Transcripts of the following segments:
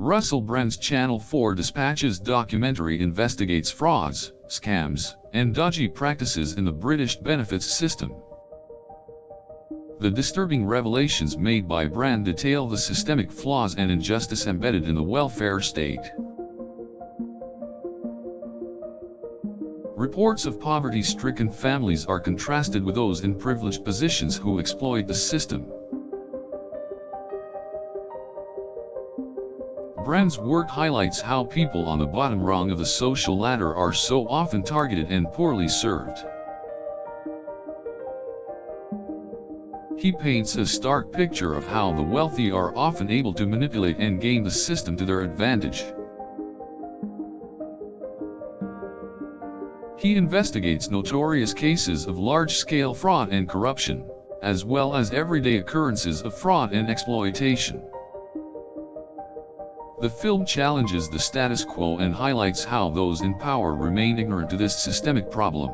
Russell Brand's Channel 4 Dispatches documentary investigates frauds, scams, and dodgy practices in the British benefits system. The disturbing revelations made by Brand detail the systemic flaws and injustice embedded in the welfare state. Reports of poverty-stricken families are contrasted with those in privileged positions who exploit the system. Brand's work highlights how people on the bottom rung of the social ladder are so often targeted and poorly served. He paints a stark picture of how the wealthy are often able to manipulate and game the system to their advantage. He investigates notorious cases of large-scale fraud and corruption, as well as everyday occurrences of fraud and exploitation. The film challenges the status quo and highlights how those in power remain ignorant to this systemic problem.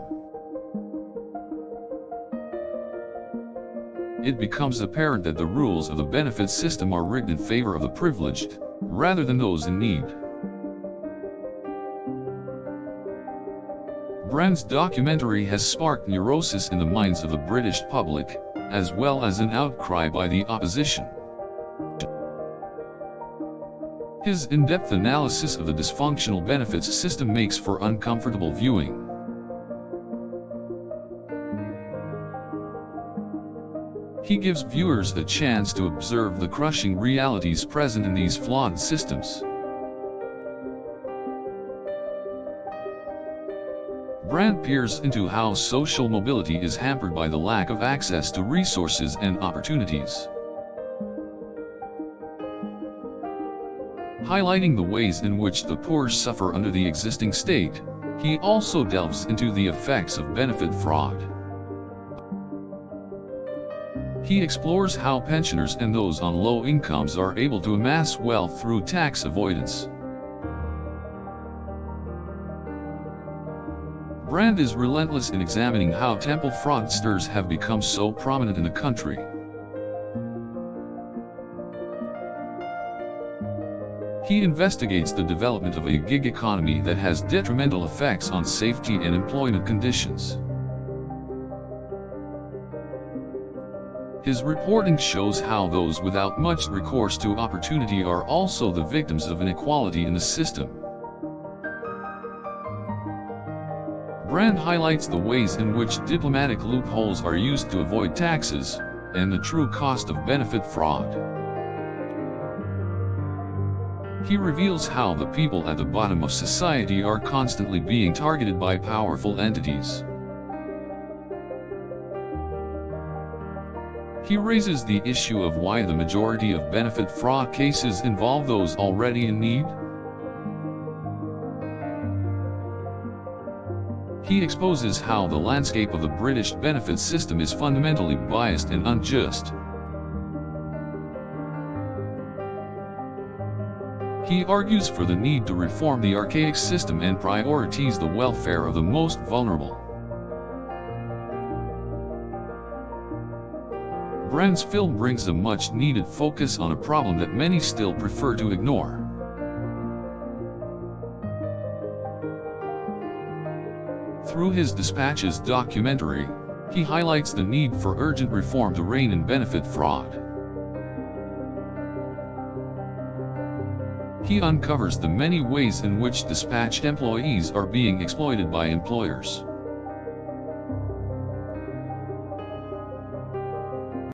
It becomes apparent that the rules of the benefit system are rigged in favor of the privileged, rather than those in need. Brand's documentary has sparked neurosis in the minds of the British public, as well as an outcry by the opposition. His in-depth analysis of the dysfunctional benefits system makes for uncomfortable viewing. He gives viewers a chance to observe the crushing realities present in these flawed systems. Brand peers into how social mobility is hampered by the lack of access to resources and opportunities. Highlighting the ways in which the poor suffer under the existing state, he also delves into the effects of benefit fraud. He explores how pensioners and those on low incomes are able to amass wealth through tax avoidance. Brand is relentless in examining how temple fraudsters have become so prominent in the country. He investigates the development of a gig economy that has detrimental effects on safety and employment conditions. His reporting shows how those without much recourse to opportunity are also the victims of inequality in the system. Brand highlights the ways in which diplomatic loopholes are used to avoid taxes, and the true cost of benefit fraud. He reveals how the people at the bottom of society are constantly being targeted by powerful entities. He raises the issue of why the majority of benefit fraud cases involve those already in need. He exposes how the landscape of the British benefit system is fundamentally biased and unjust. He argues for the need to reform the archaic system and prioritize the welfare of the most vulnerable. Brand's film brings a much-needed focus on a problem that many still prefer to ignore. Through his Dispatches documentary, he highlights the need for urgent reform to rein in benefit fraud. He uncovers the many ways in which dispatched employees are being exploited by employers.